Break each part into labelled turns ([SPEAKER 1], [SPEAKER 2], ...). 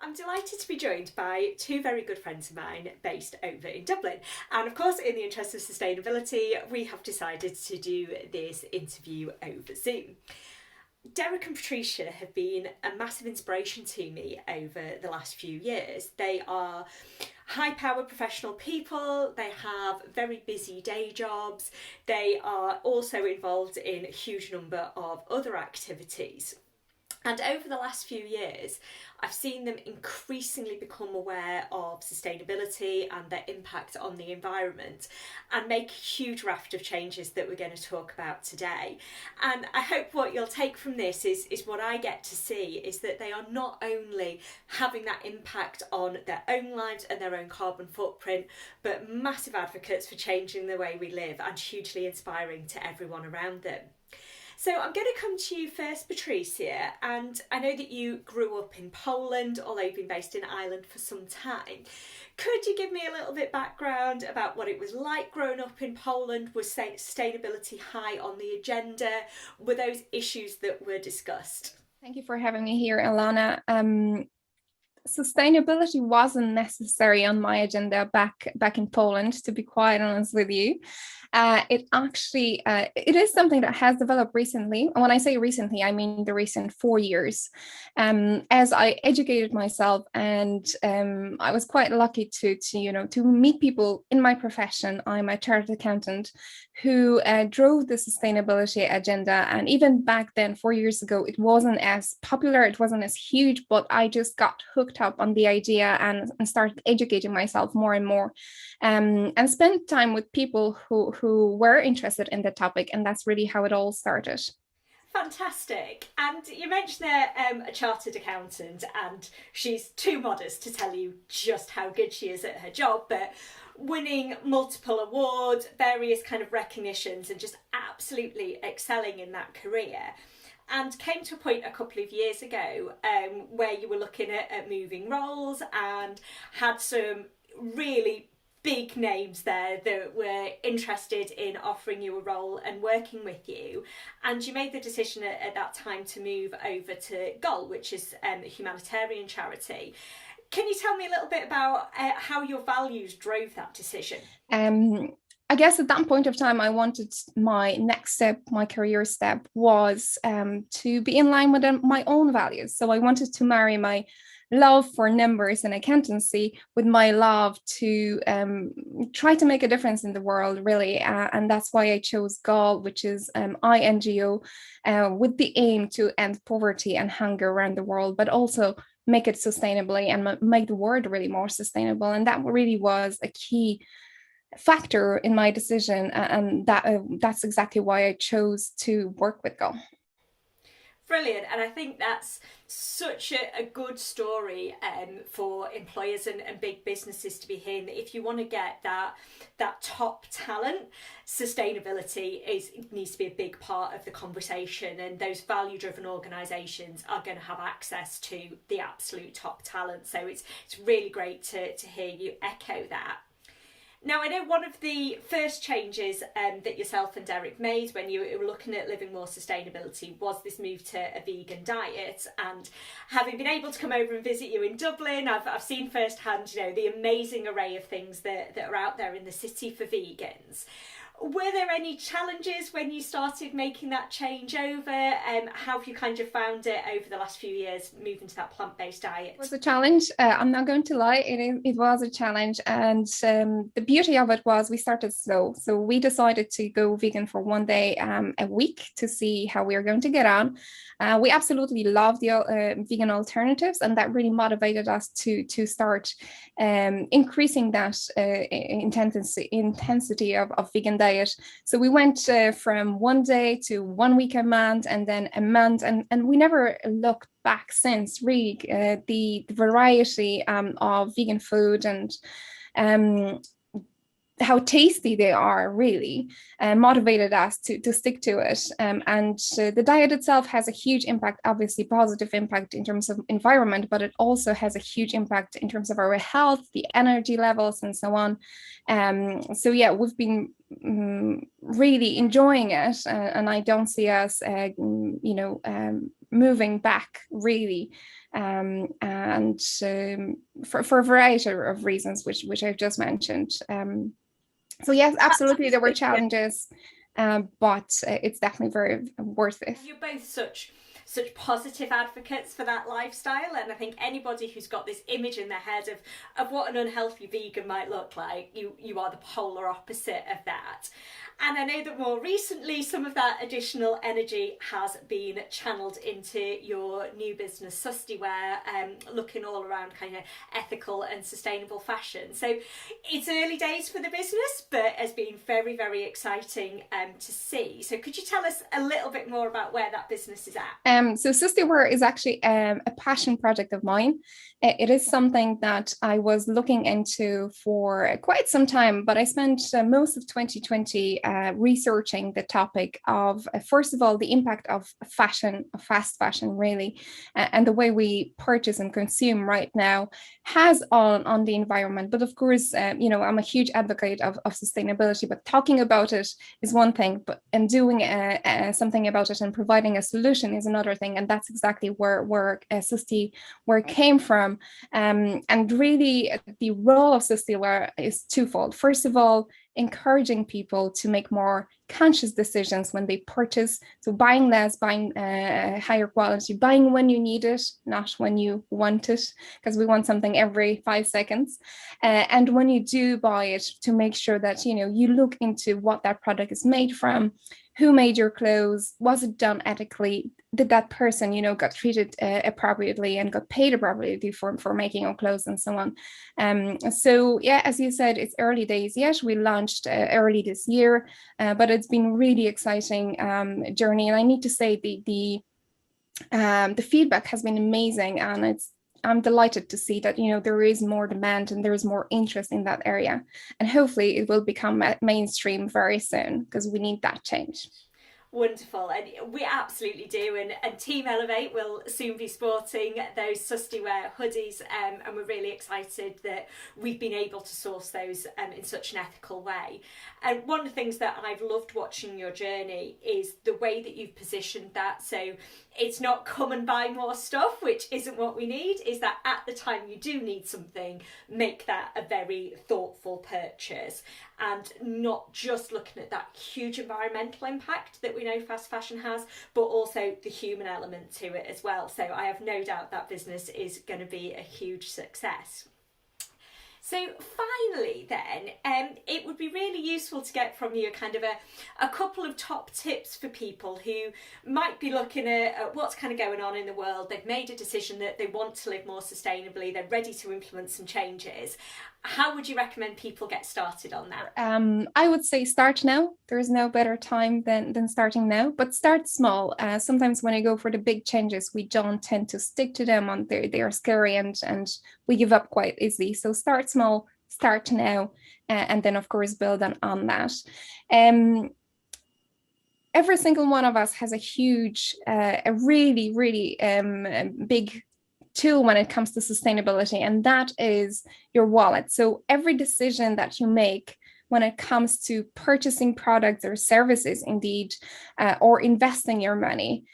[SPEAKER 1] I'm delighted to be joined by two very good friends of mine based over in Dublin. And of course, in the interest of sustainability, we have decided to do this interview over Zoom. Derek and Patrycja have been a massive inspiration to me over the last few years. They are high powered professional people, they have very busy day jobs, they are also involved in a huge number of other activities. And over the last few years, I've seen them increasingly become aware of sustainability and their impact on the environment and make a huge raft of changes that we're going to talk about today. And I hope what you'll take from this is what I get to see is that they are not only having that impact on their own lives and their own carbon footprint, but massive advocates for changing the way we live and hugely inspiring to everyone around them. So I'm going to come to you first, Patrycja, and I know that you grew up in Poland, although you've been based in Ireland for some time. Could you give me a little bit background about what it was like growing up in Poland? Was sustainability high on the agenda? Were those issues that were discussed?
[SPEAKER 2] Thank you for having me here, Alana. Sustainability wasn't necessary on my agenda back in Poland, to be quite honest with you. It is something that has developed recently. And when I say recently, I mean the recent 4 years. As I educated myself, and I was quite lucky to meet people in my profession. I'm a chartered accountant who drove the sustainability agenda. And even back then, 4 years ago, it wasn't as popular, it wasn't as huge, but I just got hooked up on the idea and started educating myself more and more, and spent time with people who were interested in the topic. And that's really how it all started.
[SPEAKER 1] Fantastic. And you mentioned a chartered accountant, and she's too modest to tell you just how good she is at her job, but winning multiple awards, various kind of recognitions, and just absolutely excelling in that career. And came to a point a couple of years ago where you were looking at moving roles and had some really big names there that were interested in offering you a role and working with you. And you made the decision at that time to move over to GOL, which is a humanitarian charity. Can you tell me a little bit about how your values drove that decision?
[SPEAKER 2] I guess at that point of time, I wanted my next step, my career step was to be in line with my own values. So I wanted to marry my love for numbers and accountancy with my love to try to make a difference in the world, really. And that's why I chose GOL, which is INGO, with the aim to end poverty and hunger around the world, but also make it sustainably and make the world really more sustainable. And that really was a key factor in my decision, and that's exactly why I chose to work with GOL.
[SPEAKER 1] Brilliant, and I think that's such a good story for employers and big businesses to be hearing that if you want to get that top talent, sustainability needs to be a big part of the conversation, and those value driven organisations are going to have access to the absolute top talent. So it's really great to hear you echo that. Now, I know one of the first changes that yourself and Derek made when you were looking at living more sustainability was this move to a vegan diet. And having been able to come over and visit you in Dublin, I've seen firsthand, the amazing array of things that are out there in the city for vegans. Were there any challenges when you started making that change over? How have you kind of found it over the last few years moving to that plant-based diet?
[SPEAKER 2] It was a challenge. I'm not going to lie, it was a challenge. And the beauty of it was we started slow. So we decided to go vegan for one day a week to see how we are going to get on. We absolutely love the vegan alternatives, and that really motivated us to start increasing that intensity of vegan diet. So we went from one day to 1 week a month, and then a month, and we never looked back since. Really, the variety of vegan food and how tasty they are really motivated us to stick to it. And the diet itself has a huge impact, obviously positive impact in terms of environment, but it also has a huge impact in terms of our health, the energy levels, and so on. So yeah, we've been really enjoying it, and I don't see us moving back really for a variety of reasons, which I've just mentioned. So yes, absolutely, there were challenges, but it's definitely very worth it.
[SPEAKER 1] You're both such positive advocates for that lifestyle, and I think anybody who's got this image in their head of what an unhealthy vegan might look like, you are the polar opposite of that. And I know that more recently some of that additional energy has been channeled into your new business, Susty Wear, looking all around kind of ethical and sustainable fashion. So it's early days for the business, but has been very, very exciting to see. So could you tell us a little bit more about where that business is at?
[SPEAKER 2] So Susty Wear is actually a passion project of mine. It is something that I was looking into for quite some time, but I spent most of 2020 researching the topic of, first of all, the impact of fashion, of fast fashion, really, and the way we purchase and consume right now has on the environment. But of course, I'm a huge advocate of sustainability, but talking about it is one thing, and doing something about it and providing a solution is another thing. And that's exactly where Susty Wear came from. And really, the role of Susty Wear is twofold. First of all, encouraging people to make more conscious decisions when they purchase. So buying less, buying higher quality, buying when you need it, not when you want it, because we want something every 5 seconds. And when you do buy it, to make sure that, you look into what that product is made from, who made your clothes, was it done ethically, did that person, got treated appropriately and got paid appropriately for making our clothes and so on. So yeah, as you said, it's early days yet. We launched early this year, but it's been really exciting journey. And I need to say the feedback has been amazing, and I'm delighted to see that there is more demand and there is more interest in that area, and hopefully it will become mainstream very soon, because we need that change.
[SPEAKER 1] Wonderful, and we absolutely do, and Team Elevate will soon be sporting those Susty Wear hoodies, and we're really excited that we've been able to source those in such an ethical way. And one of the things that I've loved watching your journey is the way that you've positioned that. So it's not come and buy more stuff, which isn't what we need, is that at the time you do need something, make that a very thoughtful purchase, and not just looking at that huge environmental impact that we know fast fashion has, but also the human element to it as well. So I have no doubt that business is going to be a huge success. So finally then, it would be really useful to get from you kind of a couple of top tips for people who might be looking at what's kind of going on in the world. They've made a decision that they want to live more sustainably, they're ready to implement some changes. How would you recommend people get started on that?
[SPEAKER 2] I would say start now. There is no better time than starting now, but start small. Sometimes when I go for the big changes, we don't tend to stick to them, and they are scary, and we give up quite easily. So start small, start now, and then of course build on that. Every single one of us has a really, really big tool when it comes to sustainability, and that is your wallet. So every decision that you make when it comes to purchasing products or services, indeed, or investing your money,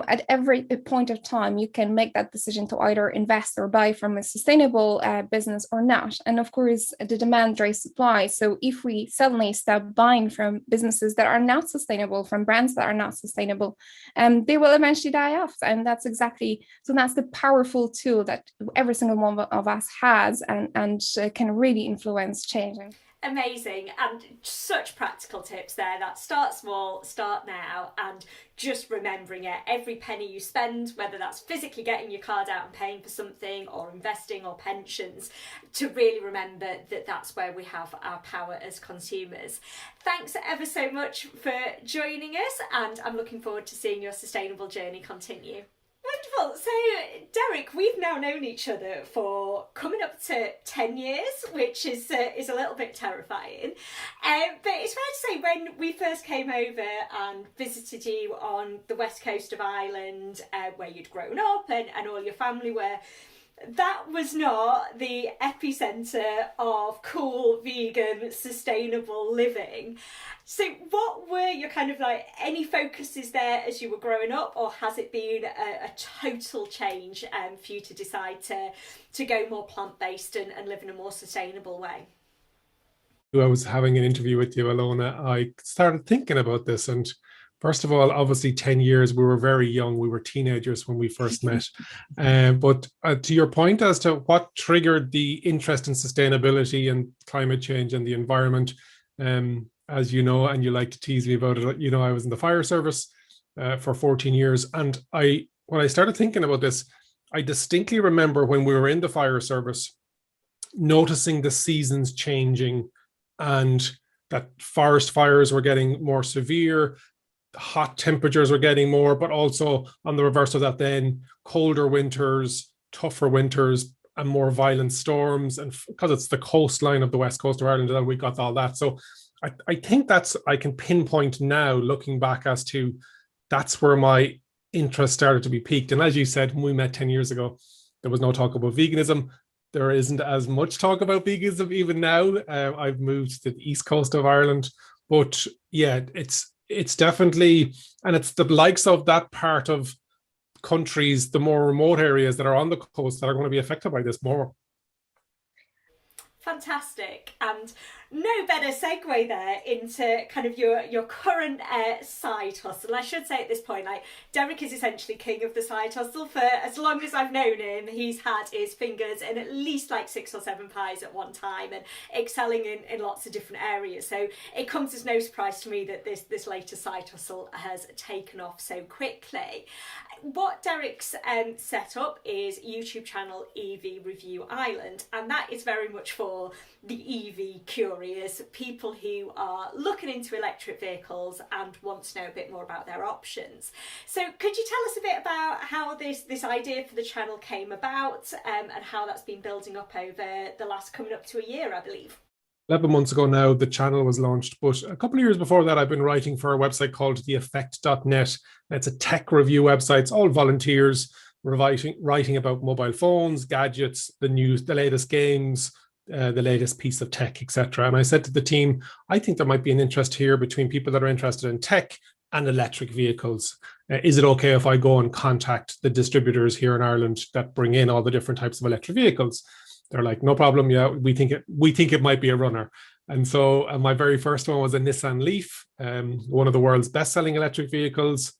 [SPEAKER 2] at every point of time, you can make that decision to either invest or buy from a sustainable business or not. And of course, the demand drives supply. So if we suddenly stop buying from businesses that are not sustainable, from brands that are not sustainable, they will eventually die off. And that's the powerful tool that every single one of us has, and can really influence changing.
[SPEAKER 1] Amazing, and such practical tips there. That start small, start now, and just remembering it. Every penny you spend, whether that's physically getting your card out and paying for something, or investing, or pensions, to really remember that that's where we have our power as consumers. Thanks ever so much for joining us, and I'm looking forward to seeing your sustainable journey continue. Wonderful. So, Derek, we've now known each other for coming up to 10 years, which is a little bit terrifying. But it's fair to say, when we first came over and visited you on the west coast of Ireland, where you'd grown up and all your family were, that was not the epicenter of cool, vegan, sustainable living. So what were your kind of like any focuses there as you were growing up, or has it been a total change for you to decide to go more plant-based and live in a more sustainable way?
[SPEAKER 3] I was having an interview with you, Alona, I started thinking about this. And first of all, obviously 10 years, we were very young. We were teenagers when we first met. But to your point as to what triggered the interest in sustainability and climate change and the environment, as you know, and you like to tease me about it, you know, I was in the fire service for 14 years. And when I started thinking about this, I distinctly remember when we were in the fire service, noticing the seasons changing and that forest fires were getting more severe, hot temperatures were getting more, but also on the reverse of that, then colder winters, tougher winters, and more violent storms. And because it's the coastline of the west coast of Ireland, that we got all that. So I think I can pinpoint now, looking back, as to that's where my interest started to be piqued. And as you said, when we met 10 years ago, there was no talk about veganism. There isn't as much talk about veganism even now. I've moved to the east coast of Ireland, but yeah, it's definitely, and it's the likes of that part of countries, the more remote areas that are on the coast, that are going to be affected by this more.
[SPEAKER 1] Fantastic. And no better segue there into kind of your current side hustle. I should say at this point, like, Derek is essentially king of the side hustle. For as long as I've known him, he's had his fingers in at least like 6 or 7 pies at one time and excelling in lots of different areas. So it comes as no surprise to me that this latest side hustle has taken off so quickly. What Derek's set up is YouTube channel EV Review Island, and that is very much for the EV curious, people who are looking into electric vehicles and want to know a bit more about their options. So could you tell us a bit about how this idea for the channel came about, and how that's been building up over the last coming up to a year, I believe?
[SPEAKER 3] 11 months ago now, the channel was launched, but a couple of years before that, I've been writing for a website called theeffect.net. It's a tech review website. It's all volunteers writing about mobile phones, gadgets, the news, the latest games, the latest piece of tech, etc. And I said to the team, I think there might be an interest here between people that are interested in tech and electric vehicles. Is it okay if I go and contact the distributors here in Ireland that bring in all the different types of electric vehicles? They're like, no problem. Yeah, we think it might be a runner. And so my very first one was a Nissan Leaf, one of the world's best-selling electric vehicles,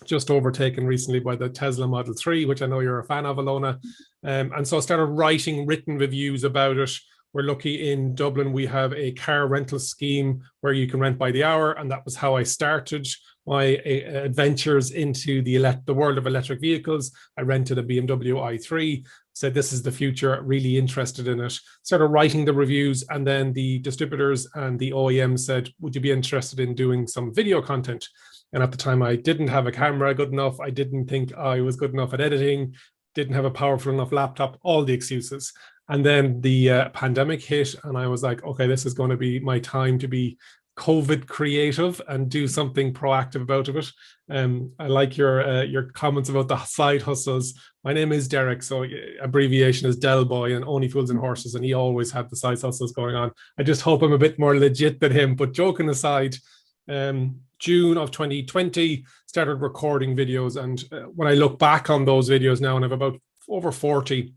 [SPEAKER 3] just overtaken recently by the Tesla Model 3, which I know you're a fan of, Alona. And so I started writing written reviews about it. We're lucky in Dublin, we have a car rental scheme where you can rent by the hour. And that was how I started my adventures into the world of electric vehicles. I rented a BMW i3, said this is the future, really interested in it, started writing the reviews, and then the distributors and the OEM said, would you be interested in doing some video content? And at the time, I didn't have a camera good enough. I didn't think I was good enough at editing, didn't have a powerful enough laptop, all the excuses. And then the pandemic hit, and I was like, okay, this is going to be my time to be COVID creative and do something proactive about it. I like your comments about the side hustles. My name is Derek, so abbreviation is Del Boy, and Only Fools and Horses, and he always had the side hustles going on. I just hope I'm a bit more legit than him. But joking aside, June of 2020, started recording videos, and when I look back on those videos now, and I've about over 40,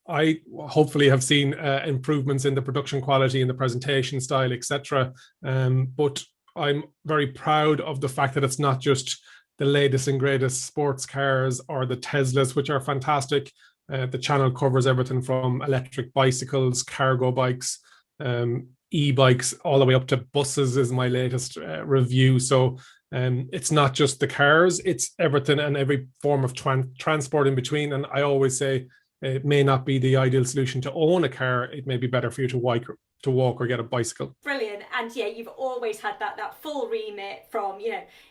[SPEAKER 3] I hopefully have seen improvements in the production quality and the presentation style, etc. But I'm very proud of the fact that it's not just the latest and greatest sports cars or the Teslas, which are fantastic. The channel covers everything from electric bicycles, cargo bikes, e-bikes, all the way up to buses is my latest review. So it's not just the cars, it's everything and every form of transport in between. And I always say, it may not be the ideal solution to own a car. It may be better for you to walk or get a bicycle.
[SPEAKER 1] Brilliant. And yeah, you've always had that full remit from,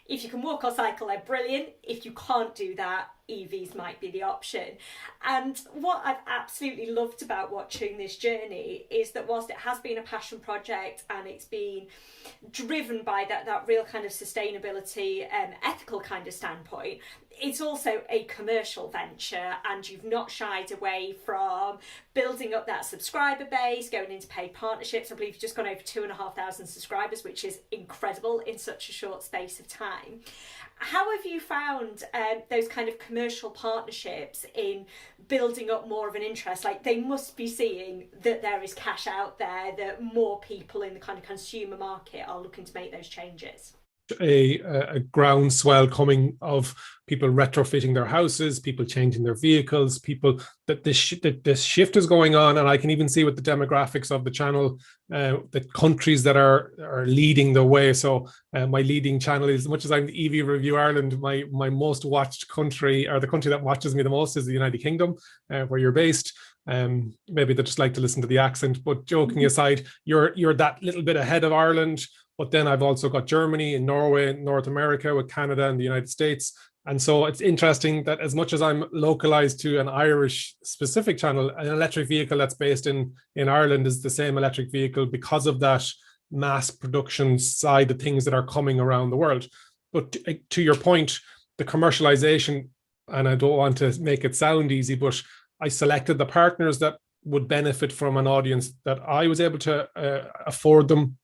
[SPEAKER 1] if you can walk or cycle, they're brilliant. If you can't do that, EVs might be the option. And what I've absolutely loved about watching this journey is that whilst it has been a passion project and it's been driven by that real kind of sustainability and ethical kind of standpoint, it's also a commercial venture, and you've not shied away from building up that subscriber base, going into paid partnerships. I believe you've just gone over 2,500 subscribers, which is incredible in such a short space of time. How have you found those kind of commercial partnerships in building up more of an interest? Like, they must be seeing that there is cash out there, that more people in the kind of consumer market are looking to make those changes.
[SPEAKER 3] A groundswell coming of people retrofitting their houses, people changing their vehicles, people that this shift is going on. And I can even see with the demographics of the channel, the countries that are leading the way. So my leading channel, as much as I'm the EV Review Ireland, my most watched country, or the country that watches me the most, is the United Kingdom, where you're based. Maybe they just like to listen to the accent, but joking aside, you're that little bit ahead of Ireland. But then I've also got Germany and Norway, North America, with Canada and the United States. And so it's interesting that as much as I'm localized to an Irish specific channel, an electric vehicle that's based in Ireland is the same electric vehicle because of that mass production side of things that are coming around the world. But to your point, the commercialization, and I don't want to make it sound easy, but I selected the partners that would benefit from an audience that I was able to afford them,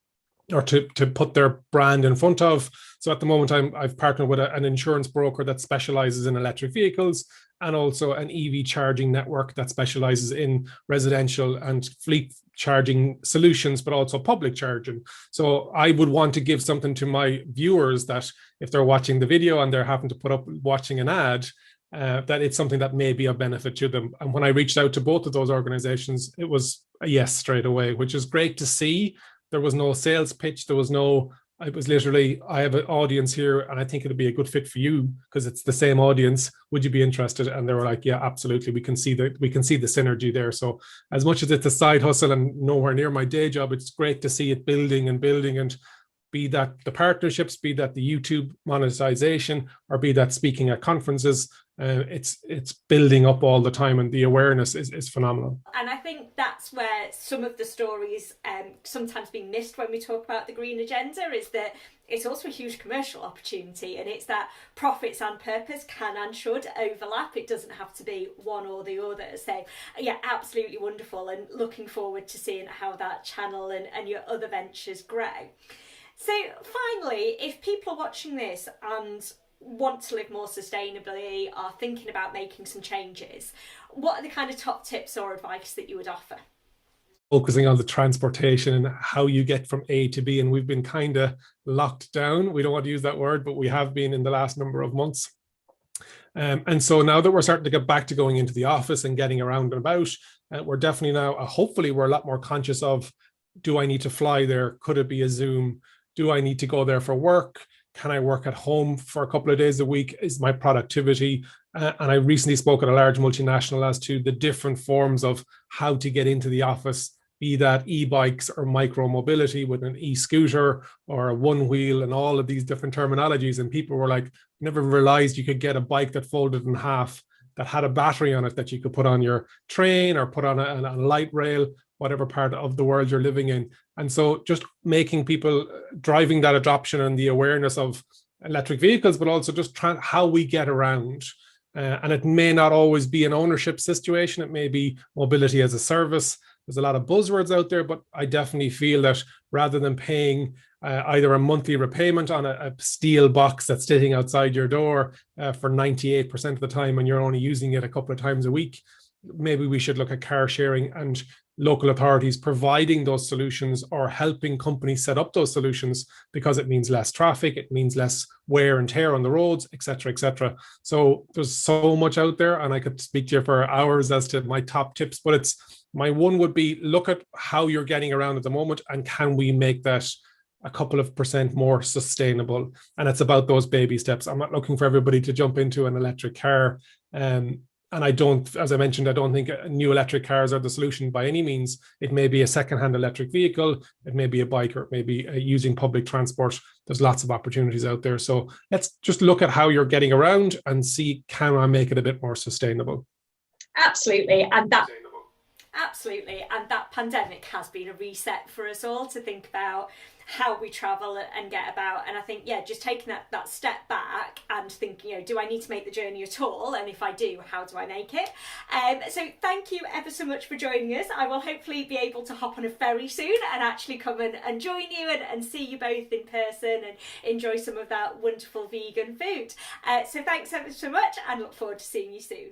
[SPEAKER 3] or to put their brand in front of. So at the moment, I've partnered with an insurance broker that specializes in electric vehicles, and also an EV charging network that specializes in residential and fleet charging solutions, but also public charging. So I would want to give something to my viewers that if they're watching the video and they're having to put up watching an ad, that it's something that may be of benefit to them. And when I reached out to both of those organizations, it was a yes straight away, which is great to see. There was no sales pitch. It was literally, I have an audience here and I think it'd be a good fit for you because it's the same audience. Would you be interested? And they were like, yeah, absolutely. We can see the synergy there. So as much as it's a side hustle and nowhere near my day job, it's great to see it building, and be that the partnerships, be that the YouTube monetization, or be that speaking at conferences, it's building up all the time, and the awareness is phenomenal.
[SPEAKER 1] And I think that's where some of the stories sometimes being missed when we talk about the green agenda, is that it's also a huge commercial opportunity, and it's that profits and purpose can and should overlap. It doesn't have to be one or the other. So yeah, absolutely wonderful, and looking forward to seeing how that channel and your other ventures grow. So finally, if people are watching this and want to live more sustainably, are thinking about making some changes, what are the kind of top tips or advice that you would offer?
[SPEAKER 3] Focusing on the transportation and how you get from A to B. And we've been kind of locked down. We don't want to use that word, but we have been in the last number of months. And so now that we're starting to get back to going into the office and getting around and about, we're definitely now, hopefully we're a lot more conscious of, do I need to fly there? Could it be a Zoom? Do I need to go there for work? Can I work at home for a couple of days a week? Is my productivity? And I recently spoke at a large multinational as to the different forms of how to get into the office, be that e-bikes or micro mobility with an e-scooter or a one wheel, and all of these different terminologies. And people were like, never realized you could get a bike that folded in half, that had a battery on it that you could put on your train or put on a light rail, whatever part of the world you're living in. And so just making people, driving that adoption and the awareness of electric vehicles, but also just how we get around. And it may not always be an ownership situation. It may be mobility as a service. There's a lot of buzzwords out there, but I definitely feel that rather than paying either a monthly repayment on a steel box that's sitting outside your door for 98% of the time, and you're only using it a couple of times a week, maybe we should look at car sharing and local authorities providing those solutions, or helping companies set up those solutions, because it means less traffic, it means less wear and tear on the roads, etc., etc. So there's so much out there, and I could speak to you for hours as to my top tips, but my one would be, look at how you're getting around at the moment, and can we make that a couple of % more sustainable? And it's about those baby steps. I'm not looking for everybody to jump into an electric car And I don't, as I mentioned, I don't think new electric cars are the solution by any means. It may be a second-hand electric vehicle, it may be a bike, or it may be using public transport. There's lots of opportunities out there. So let's just look at how you're getting around and see, can I make it a bit more sustainable?
[SPEAKER 1] Absolutely. Absolutely. And that pandemic has been a reset for us all to think about how we travel and get about. And I think, yeah, just taking that step back and thinking, do I need to make the journey at all? And if I do, how do I make it? So thank you ever so much for joining us. I will hopefully be able to hop on a ferry soon and actually come and join you and see you both in person and enjoy some of that wonderful vegan food. So thanks ever so much and look forward to seeing you soon.